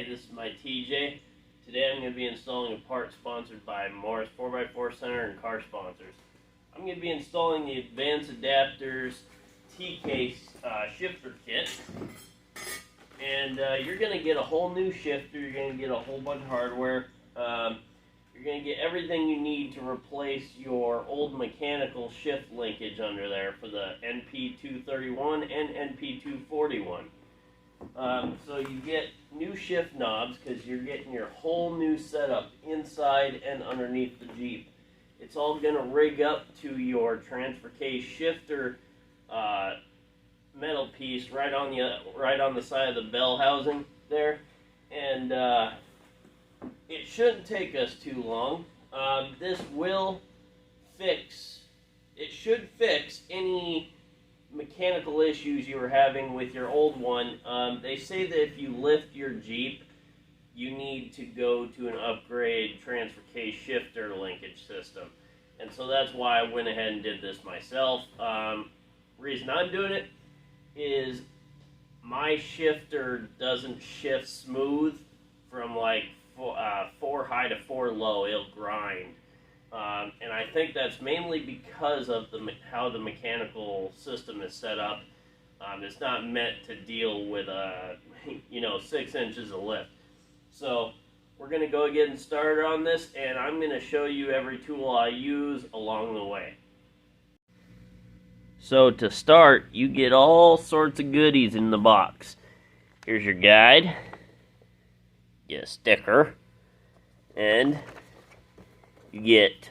Hey, this is my TJ. Today I'm going to be installing a part sponsored by Morris 4x4 Center and car sponsors. I'm going to be installing the Advanced Adapters T-Case shifter kit. And you're going to get a whole new shifter, you're going to get a whole bunch of hardware. You're going to get everything you need to replace your old mechanical shift linkage under there for the NP231 and NP241. So you get new shift knobs because you're getting your whole new setup inside and underneath the Jeep. It's all going to rig up to your transfer case shifter metal piece right on the side of the bell housing there, and it shouldn't take us too long. This will fix. It should fix any mechanical issues you were having with your old one. They say that if you lift your Jeep, you need to go to an upgrade transfer case shifter linkage system, and so that's why I went ahead and did this myself. Reason I'm doing it is my shifter doesn't shift smooth from like 4 high to 4 low. It'll grind. And I think that's mainly because of how the mechanical system is set up. It's not meant to deal with 6 inches of lift. So we're going to go get started on this, and I'm going to show you every tool I use along the way. So to start, you get all sorts of goodies in the box. Here's your guide, get a sticker, and you get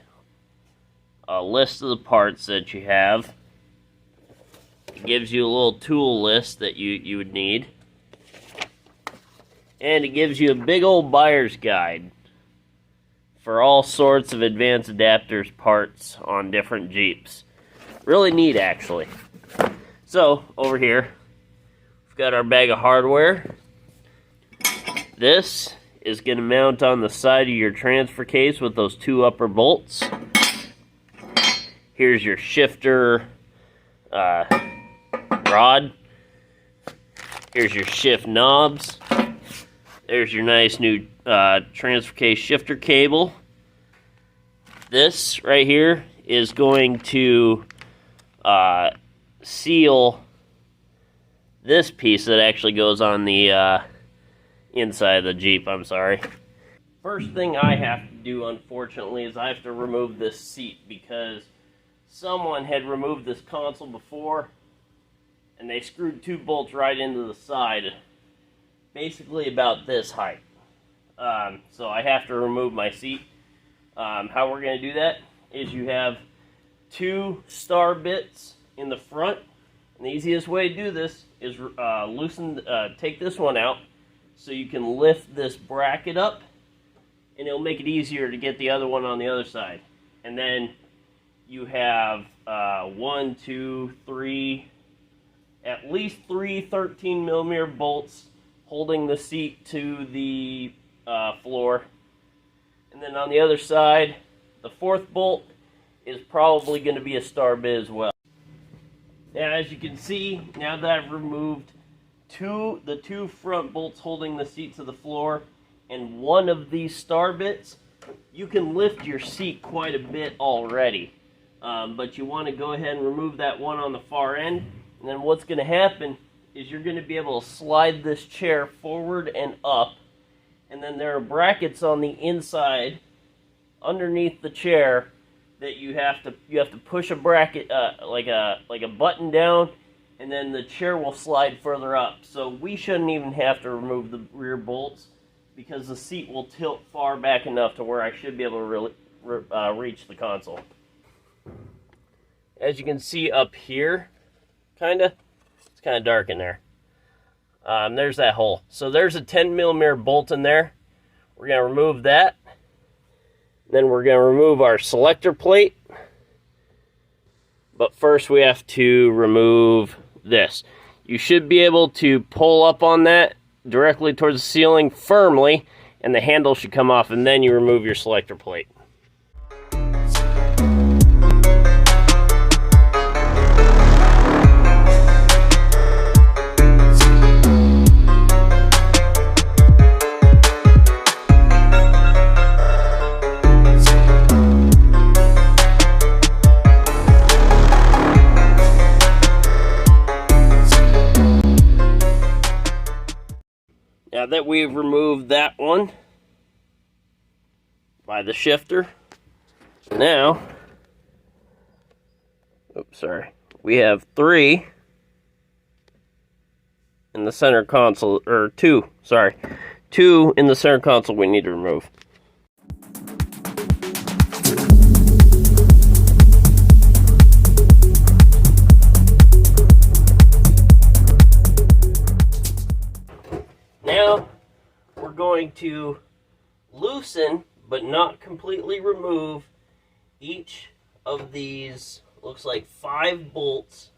a list of the parts that you have. It gives you a little tool list that you would need. And it gives you a big old buyer's guide for all sorts of advanced adapters parts on different Jeeps. Really neat, actually. So, over here, we've got our bag of hardware. This is going to mount on the side of your transfer case with those 2 upper bolts. Here's your shifter rod. Here's your shift knobs. There's your nice new transfer case shifter cable. This right here is going to seal this piece that actually goes on the inside of the Jeep, I'm sorry. First thing I have to do, unfortunately, is I have to remove this seat because someone had removed this console before and they screwed 2 bolts right into the side, basically about this height. So I have to remove my seat. How we're going to do that is you have 2 star bits in the front, and the easiest way to do this is take this one out so you can lift this bracket up, and it'll make it easier to get the other one on the other side. And then you have 1, 2, 3, at least 3 13mm bolts holding the seat to the floor. And then on the other side, the 4th bolt is probably going to be a star bit as well. Now, as you can see, now that I've removed the 2 front bolts holding the seat to the floor and 1 of these star bits, you can lift your seat quite a bit already. But you want to go ahead and remove that one on the far end, and then what's going to happen is you're going to be able to slide this chair forward and up, and then there are brackets on the inside underneath the chair that you have to push a bracket like a button down, and then the chair will slide further up. So we shouldn't even have to remove the rear bolts because the seat will tilt far back enough to where I should be able to reach the console. As you can see up here, it's kind of dark in there. There's that hole. So there's a 10mm bolt in there. We're going to remove that. Then we're going to remove our selector plate. But first we have to remove this. You should be able to pull up on that directly towards the ceiling firmly, and the handle should come off, and then you remove your selector plate. Now that we've removed that one by the shifter, now, oops, sorry, we have 3 in the center console, or 2, sorry, 2 in the center console we need to remove. Now, we're going to loosen, but not completely remove, each of these, looks like 5 bolts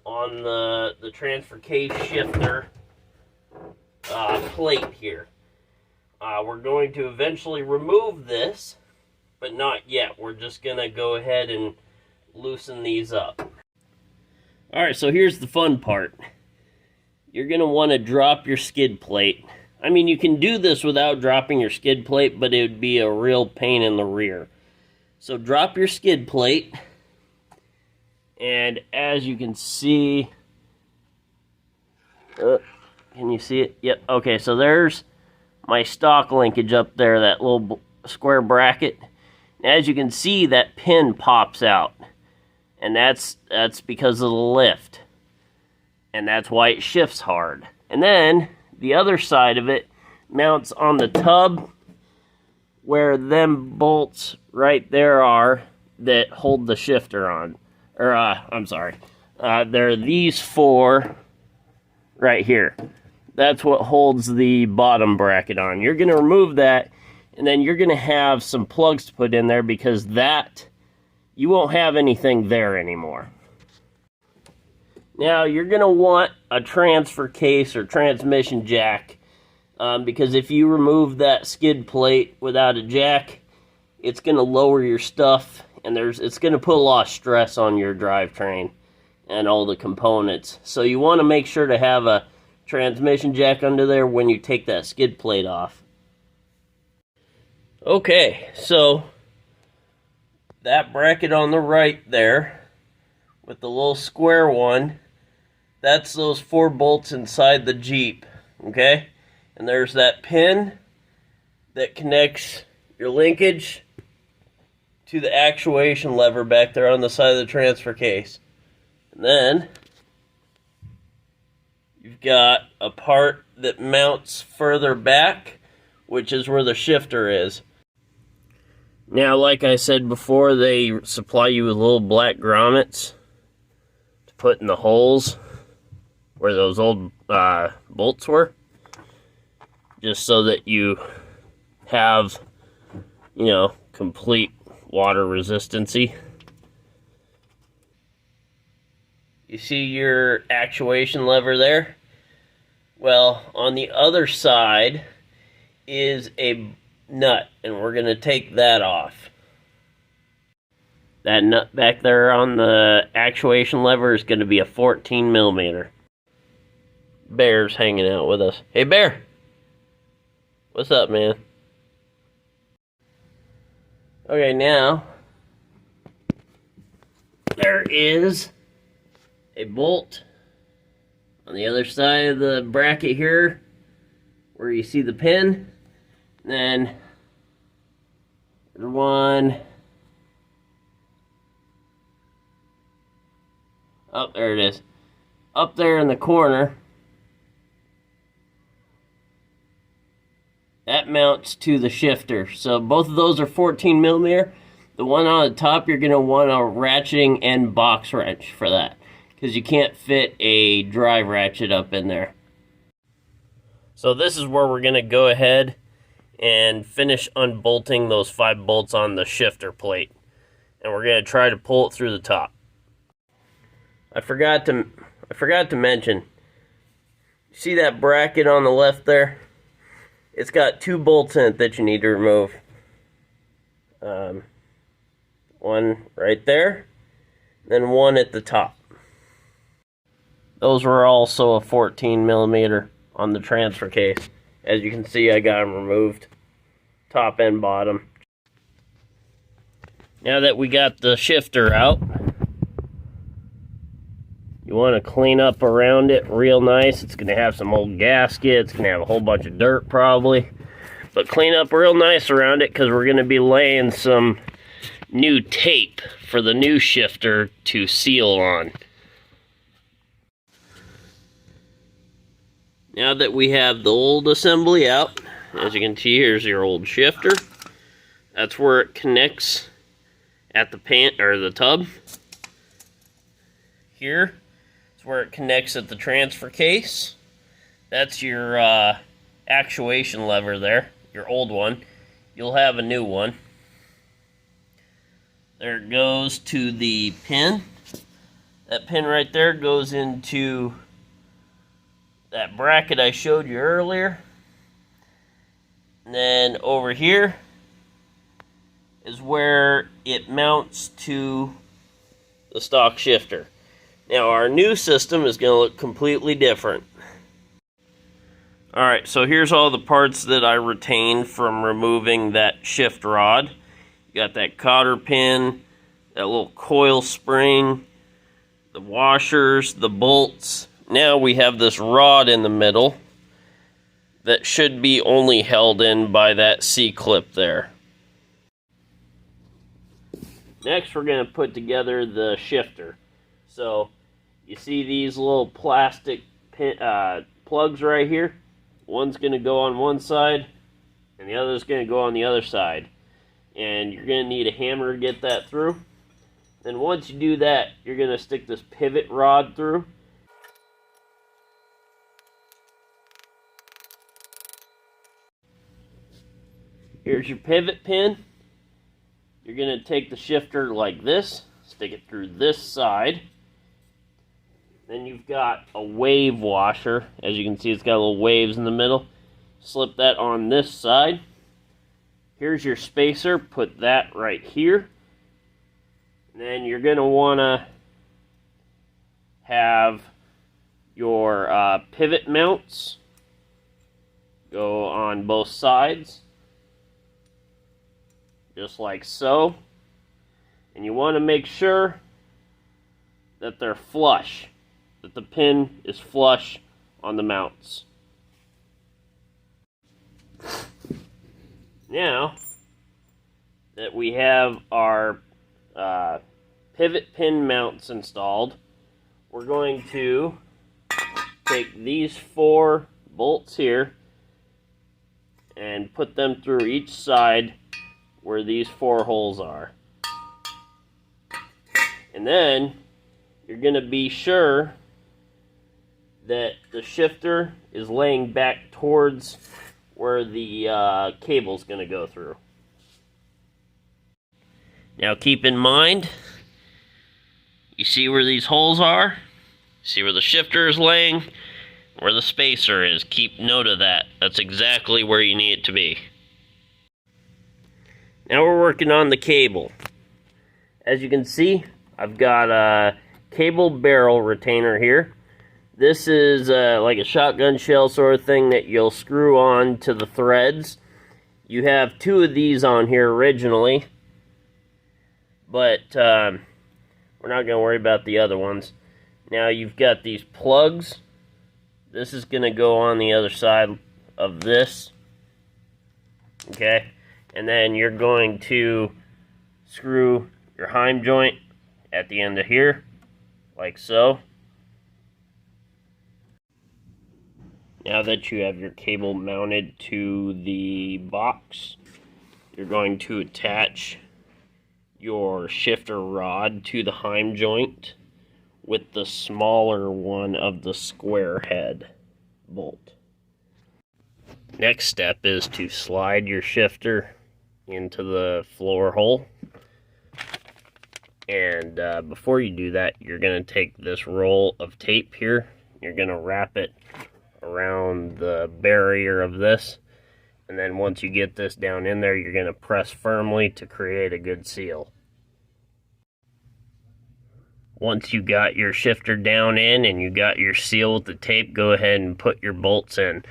on the transfer case shifter plate here. We're going to eventually remove this, but not yet. We're just going to go ahead and loosen these up. Alright, so here's the fun part. You're going to want to drop your skid plate. I mean, you can do this without dropping your skid plate, but it would be a real pain in the rear. So drop your skid plate, and as you can see, can you see it? Yep, okay, so there's my stock linkage up there, that little square bracket. And as you can see, that pin pops out, and that's because of the lift. And that's why it shifts hard. And then the other side of it mounts on the tub where them bolts right there are that hold the shifter on. Or, I'm sorry. There are these 4 right here. That's what holds the bottom bracket on. You're going to remove that, and then you're going to have some plugs to put in there, because that, you won't have anything there anymore. Now, you're going to want a transfer case or transmission jack, because if you remove that skid plate without a jack, it's going to lower your stuff, and it's going to put a lot of stress on your drivetrain and all the components. So you want to make sure to have a transmission jack under there when you take that skid plate off. Okay, so that bracket on the right there with the little square one, that's those 4 bolts inside the Jeep, okay? And there's that pin that connects your linkage to the actuation lever back there on the side of the transfer case. And then you've got a part that mounts further back, which is where the shifter is. Now, like I said before, they supply you with little black grommets to put in the holes where those old bolts were, just so that you have, you know, complete water resistancy. You see your actuation lever there? Well, on the other side is a nut, and we're going to take that off. That nut back there on the actuation lever is going to be a 14 millimeter. Bear's hanging out with us. Hey, Bear! What's up, man? Okay, now, there is a bolt on the other side of the bracket here, where you see the pin. Then, there's one. Oh, there it is. Up there in the corner. That mounts to the shifter. So both of those are 14 millimeter. The one on the top, you're going to want a ratcheting and box wrench for that, because you can't fit a drive ratchet up in there. So this is where we're going to go ahead and finish unbolting those 5 bolts on the shifter plate. And we're going to try to pull it through the top. I forgot to mention, see that bracket on the left there? It's got 2 bolts in it that you need to remove. One right there, then one at the top. Those were also a 14 millimeter on the transfer case. As you can see, I got them removed, top and bottom. Now that we got the shifter out, you You want to clean up around it real nice. It's going to have some old gaskets. It's going to have a whole bunch of dirt probably. But clean up real nice around it because we're going to be laying some new tape for the new shifter to seal on. Now that we have the old assembly out, as you can see, here's your old shifter. That's where it connects at the the tub. Here is where it connects at the transfer case. That's your actuation lever there, your old one. You'll have a new one. There it goes to the pin. That pin right there goes into that bracket I showed you earlier. And then over here is where it mounts to the stock shifter. Now our new system is going to look completely different. Alright, so here's all the parts that I retained from removing that shift rod. You got that cotter pin, that little coil spring, the washers, the bolts. Now we have this rod in the middle that should be only held in by that C-clip there. Next we're going to put together the shifter. So you see these little plastic plugs right here? One's going to go on one side and the other's going to go on the other side. And you're going to need a hammer to get that through. Then once you do that, you're going to stick this pivot rod through. Here's your pivot pin. You're going to take the shifter like this, stick it through this side. Then you've got a wave washer. As you can see, it's got little waves in the middle. Slip that on this side. Here's your spacer. Put that right here. And then you're going to want to have your pivot mounts go on both sides. Just like so. And you want to make sure that they're flush. That the pin is flush on the mounts. Now that we have our pivot pin mounts installed, we're going to take these 4 bolts here and put them through each side where these 4 holes are. And then you're going to be sure that the shifter is laying back towards where the cable's going to go through. Now keep in mind, you see where these holes are? See where the shifter is laying? Where the spacer is. Keep note of that. That's exactly where you need it to be. Now we're working on the cable. As you can see, I've got a cable barrel retainer here. This is like a shotgun shell sort of thing that you'll screw on to the threads. You have 2 of these on here originally, but we're not going to worry about the other ones. Now you've got these plugs. This is going to go on the other side of this. Okay? And then you're going to screw your heim joint at the end of here, like so. Now that you have your cable mounted to the box, you're going to attach your shifter rod to the heim joint with the smaller one of the square head bolt. Next step is to slide your shifter into the floor hole. And before you do that, you're going to take this roll of tape here. You're going to wrap it around the barrier of this. And then once you get this down in there, you're going to press firmly to create a good seal. Once you got your shifter down in and you got your seal with the tape, go ahead and put your bolts in.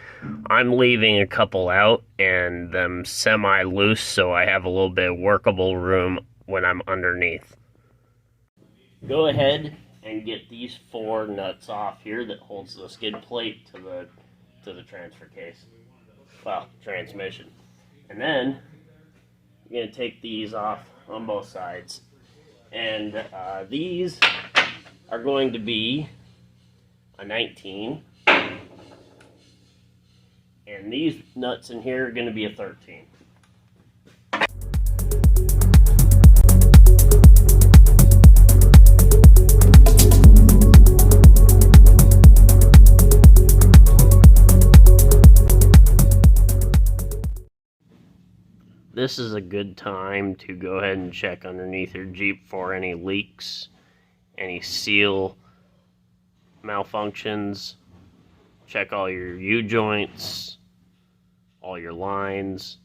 I'm leaving a couple out and them semi-loose so I have a little bit of workable room when I'm underneath. Go ahead and get these 4 nuts off here that holds the skid plate to the transfer case. Well, transmission. And then you're going to take these off on both sides. And these are going to be a 19. And these nuts in here are going to be a 13. This is a good time to go ahead and check underneath your Jeep for any leaks, any seal malfunctions. Check all your U-joints, all your lines.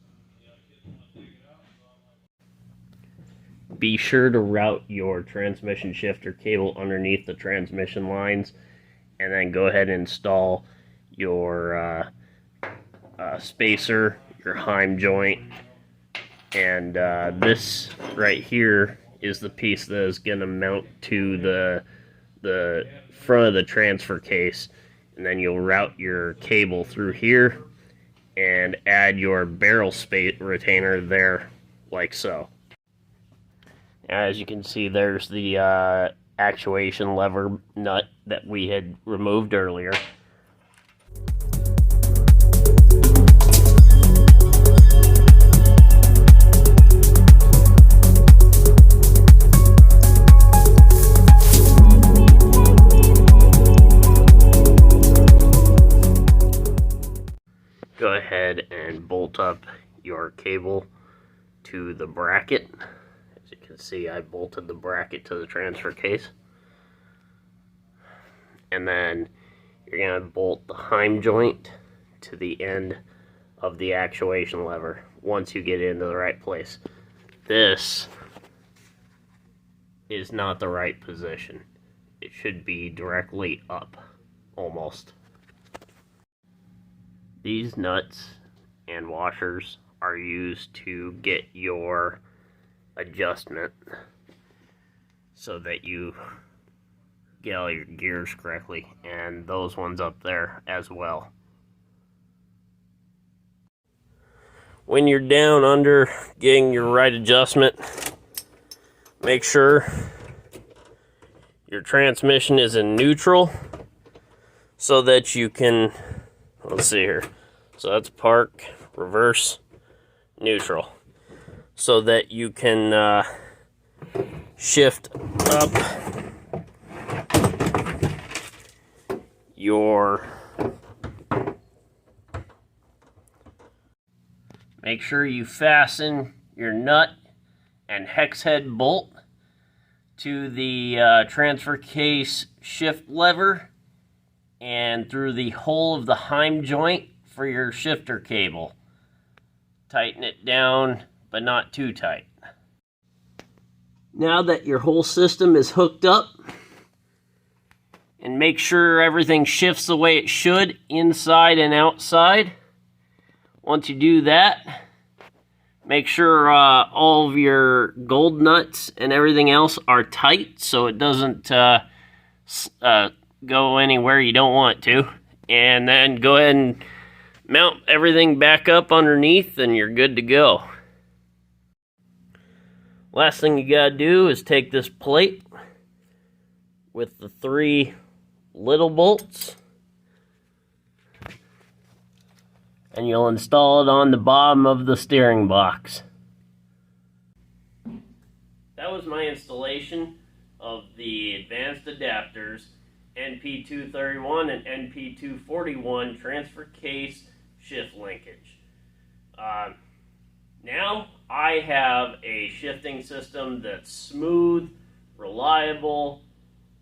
Be sure to route your transmission shifter cable underneath the transmission lines, and then go ahead and install your spacer, your Heim joint. And this right here is the piece that is going to mount to the front of the transfer case. And then you'll route your cable through here and add your barrel space retainer there, like so. As you can see, there's the actuation lever nut that we had removed earlier. Go ahead and bolt up your cable to the bracket. As you can see, I bolted the bracket to the transfer case. And then you're going to bolt the Heim joint to the end of the actuation lever once you get into the right place. This is not the right position. It should be directly up, almost. These nuts and washers are used to get your adjustment so that you get all your gears correctly, and those ones up there as well. When you're down under getting your right adjustment, make sure your transmission is in neutral so that you can, let's see here. So that's park, reverse, neutral. So that you can shift up your... Make sure you fasten your nut and hex head bolt to the transfer case shift lever and through the hole of the Heim joint for your shifter cable. Tighten it down, but not too tight. Now that your whole system is hooked up, and make sure everything shifts the way it should, inside and outside. Once you do that, make sure all of your gold nuts and everything else are tight so it doesn't go anywhere you don't want to. And then go ahead and mount everything back up underneath and you're good to go. Last thing you gotta do is take this plate with the 3 little bolts and you'll install it on the bottom of the steering box. That was my installation of the advanced adapters NP231 and NP241 transfer case shift linkage. Now I have a shifting system that's smooth, reliable,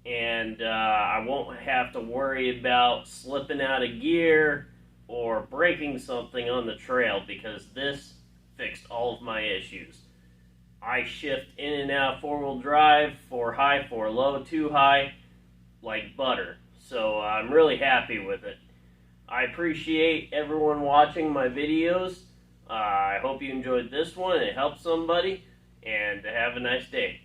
and I won't have to worry about slipping out of gear or breaking something on the trail because this fixed all of my issues. I shift in and out 4-wheel drive, 4 high, 4 low, 2 high, like butter. So I'm really happy with it. I appreciate everyone watching my videos. I hope you enjoyed this one and it helped somebody, and have a nice day.